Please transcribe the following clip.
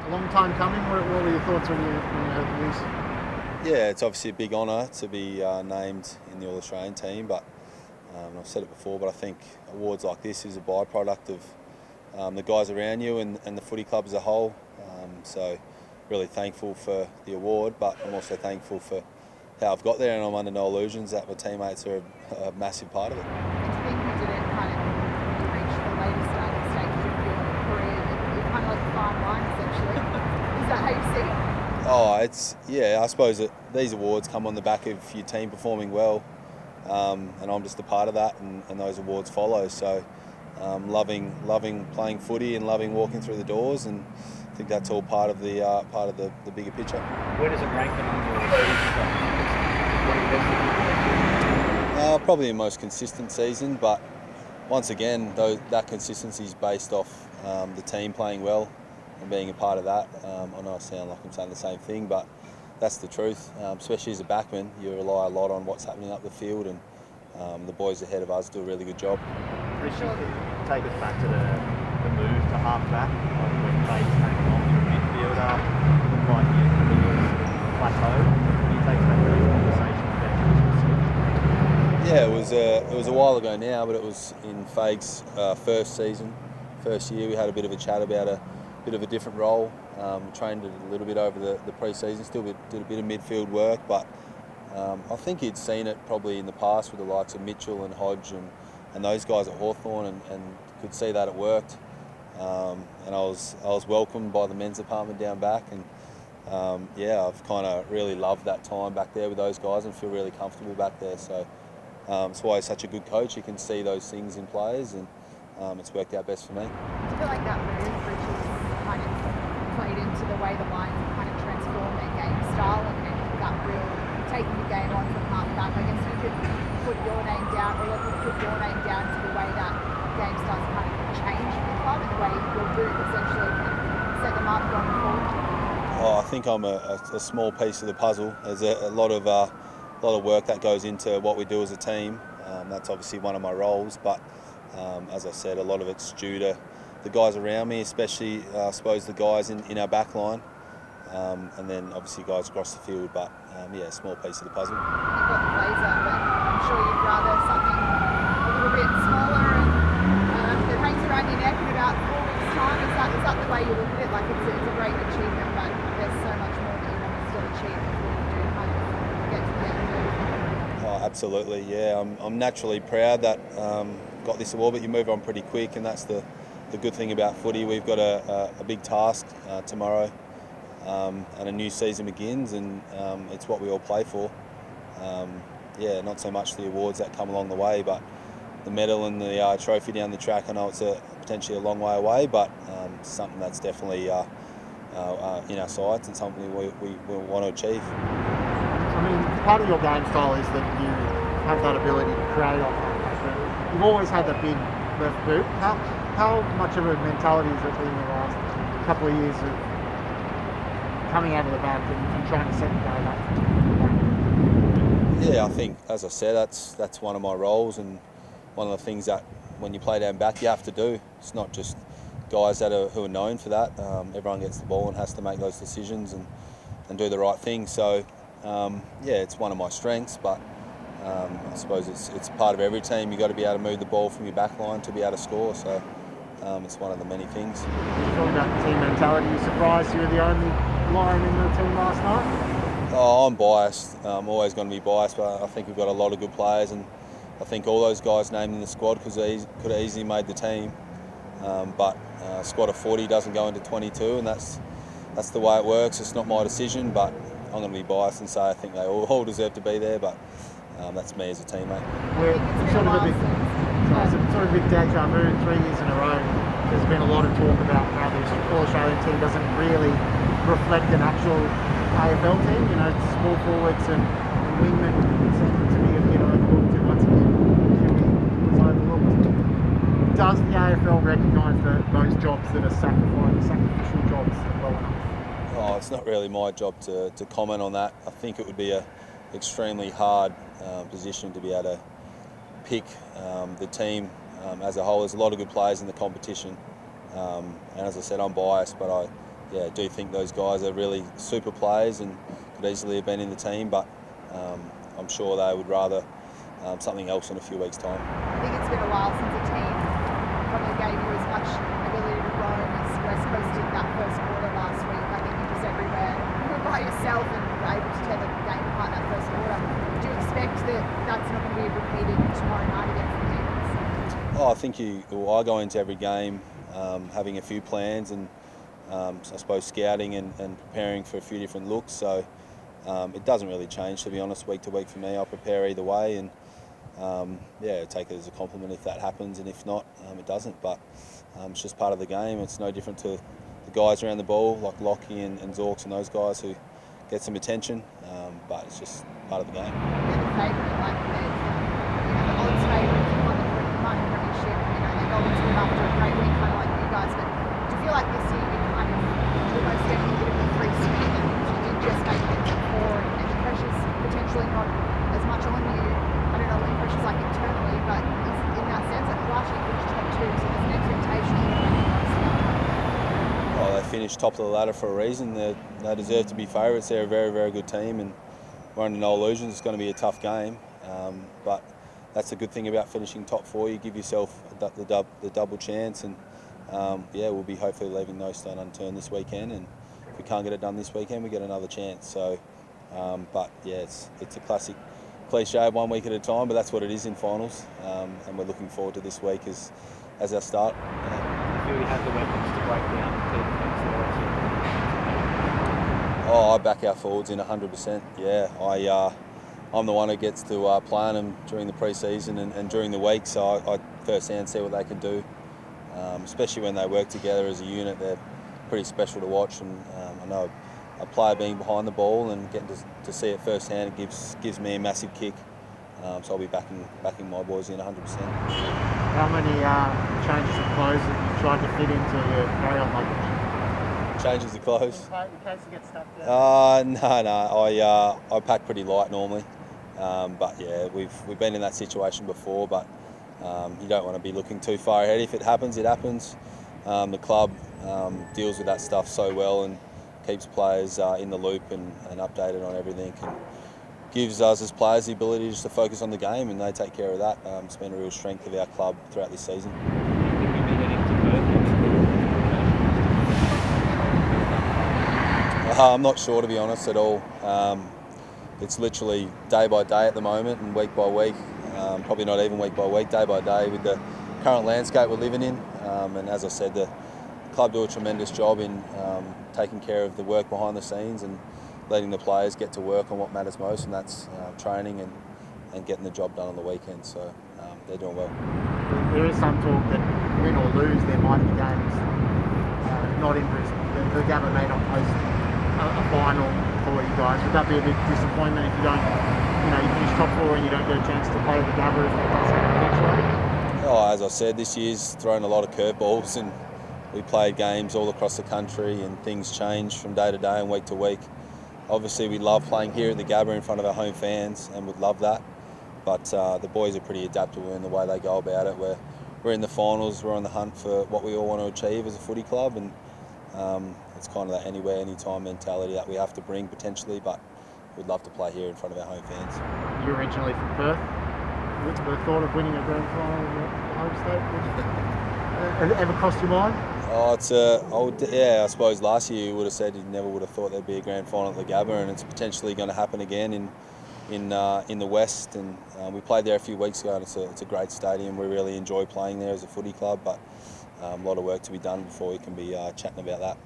a long time coming. What were your thoughts when you heard the news? Yeah, it's obviously a big honour to be named in the All Australian team, but I've said it before, but I think awards like this is a byproduct of the guys around you and the footy club as a whole. So really thankful for the award, but I'm also thankful for how I've got there, and I'm under no illusions that my teammates are a massive part of it. Do you think you didn't kind of reach the latest stages of your career? You're kind of like a fine line, essentially. Is that how you see it? I suppose that these awards come on the back of your team performing well, and I'm just a part of that, and those awards follow. So loving playing footy and loving walking through the doors, and I think that's all part of the bigger picture. Where does it rank on your season? Probably the most consistent season, but once again, that consistency is based off the team playing well and being a part of that. I know I sound like I'm saying the same thing, but that's the truth. Especially as a backman, you rely a lot on what's happening up the field, and the boys ahead of us do a really good job. Richie, take us back to the move to half-back when Bates came along to midfielder. Looked like you plateaued. Can you take us back to those conversations about Yeah, it was a while ago now, but it was in Faig's first year. We had a bit of a chat about a bit of a different role. Trained it a little bit over the pre-season. Still did a bit of midfield work, but I think he'd seen it probably in the past with the likes of Mitchell and Hodge and those guys at Hawthorn, and could see that it worked. And I was welcomed by the men's department down back, and I've kind of really loved that time back there with those guys and feel really comfortable back there. So that's why he's such a good coach. He can see those things in players, and it's worked out best for me. Do you feel like that move, Richie's kind of played into the way the Lions have kind of transformed their game style and that real taking the game on from half-back? I guess you could put your name down, or you could put your name down to the way that game style's kind of changed for the club and the way your boot essentially can set them up going forward. I think I'm a small piece of the puzzle. There's a lot of work that goes into what we do as a team. That's obviously one of my roles, but as I said, a lot of it's due to the guys around me, especially I suppose the guys in our back line, and then obviously guys across the field. But a small piece of the puzzle. You've got the blazer, but I'm sure you'd rather something a little bit smaller and that hangs around your neck in about 4 weeks' time. Is that the way you look at it? Like it's a great achievement, but there's so much more that you want to still achieve before you do kind of get to the end of it. Oh, absolutely, yeah. I'm naturally proud that got this award, but you move on pretty quick, and that's the good thing about footy. We've got a big task tomorrow, and a new season begins, and it's what we all play for. Not so much the awards that come along the way, but the medal and the trophy down the track. I know it's potentially a long way away, but something that's definitely in our sights and something we want to achieve. I mean, part of your game style is that you have that ability to create off half-back. You've always had that big left boot. How much of a mentality has it been in the last couple of years of coming out of the back and trying to set the game up? Yeah, I think, as I said, that's one of my roles, and one of the things that when you play down back you have to do. It's not just guys who are known for that. Everyone gets the ball and has to make those decisions and do the right thing. So it's one of my strengths, but I suppose it's part of every team. You've got to be able to move the ball from your back line to be able to score. So it's one of the many things. Talking about team mentality, you surprised you were the only Lion in the team last night? Oh, I'm biased. I'm always going to be biased, but I think we've got a lot of good players, and I think all those guys named in the squad could have easily made the team. But a squad of 40 doesn't go into 22, and that's the way it works. It's not my decision, but I'm going to be biased and say I think they all deserve to be there, but that's me as a teammate. It's sort of a big deja vu 3 years in a row. There's been a lot of talk about how the All Australian team doesn't really reflect an actual AFL team. You know, small forwards and wingmen seem to be a bit overlooked, and once again, Huey was overlooked. Does the AFL recognise those jobs that are sacrificial jobs well enough? Oh, it's not really my job to comment on that. I think it would be a extremely hard position to be able to pick the team as a whole. There's a lot of good players in the competition, and as I said, I'm biased, but yeah, I do think those guys are really super players and could easily have been in the team, but I'm sure they would rather something else in a few weeks' time. I think it's been a while since a team probably gave you as much ability to roam as West Coast did that first quarter last week. I think you're just everywhere by yourself and were able to tear the game apart in that first quarter. Do you expect that that's not going to be repeated tomorrow night against the Demons? Oh, I think I go into every game having a few plans and I suppose scouting and preparing for a few different looks. So it doesn't really change, to be honest, week to week for me. I prepare either way, and yeah, take it as a compliment if that happens, and if not, it doesn't. But it's just part of the game. It's no different to the guys around the ball, like Lockie and Zorks and those guys who get some attention, but it's just part of the game. You're the favourite, like the odds favourite to win the minor premiership. They're going to it after a great week, kind of like you guys. But do you feel like this year you're kind of almost getting a bit of a free swing, and you did just make it to 4, and the pressure's potentially not as much on you? I don't know what the pressure's like internally, but in that sense, like last year you finished top 2, so there's an expectation of making the most of it. Oh, they finished top of the ladder for a reason. They deserve to be favourites. They're a very, very good team, and we're under no illusions it's going to be a tough game. But that's the good thing about finishing top 4. You give yourself the double chance, and yeah, we'll be hopefully leaving no stone unturned this weekend. And if we can't get it done this weekend, we get another chance. So, but yeah, it's a classic cliche, 1 week at a time. But that's what it is in finals, and we're looking forward to this week as our start. You feel you have the weapons to break down the defence there? Oh, I back our forwards in 100%. Yeah, I'm the one who gets to play on them during the pre-season and during the week, so I firsthand see what they can do. Especially when they work together as a unit, they're pretty special to watch. And I know a player being behind the ball and getting to see it firsthand, it gives me a massive kick. So I'll be backing my boys in 100%. How many changes of clothes have you tried to fit into your carry-on luggage? Changes of clothes? In case you get stuck down. No. I pack pretty light normally. But yeah, we've been in that situation before. But you don't want to be looking too far ahead. If it happens, it happens. The club deals with that stuff so well and keeps players in the loop and updated on everything, and gives us as players the ability just to focus on the game, and they take care of that. It's been a real strength of our club throughout this season. I'm not sure, to be honest, at all. It's literally day by day at the moment and week by week. Probably not even week by week, day by day with the current landscape we're living in. And as I said, the club do a tremendous job in taking care of the work behind the scenes and letting the players get to work on what matters most, and that's training and getting the job done on the weekend. So they're doing well. There is some talk that win or lose, there might be games not in Brisbane. The Gabba may not host a final for you guys. Would that be a big disappointment if you don't, you finish top 4 and you don't get a chance to play the Gabba if that does happen eventually? Oh, as I said, this year's thrown a lot of curveballs, and we played games all across the country, and things change from day to day and week to week. Obviously, we love playing here at the Gabba in front of our home fans, and would love that. But the boys are pretty adaptable in the way they go about it. We're in the finals, we're on the hunt for what we all want to achieve as a footy club, and it's kind of that anywhere, anytime mentality that we have to bring potentially, but we'd love to play here in front of our home fans. You're originally from Perth. The thought of winning a grand final in your home state, ever crossed your mind? I suppose last year you would have said you never would have thought there'd be a grand final at the Gabba, and it's potentially going to happen again in the West. And we played there a few weeks ago, and it's a great stadium. We really enjoy playing there as a footy club, but a lot of work to be done before we can be chatting about that.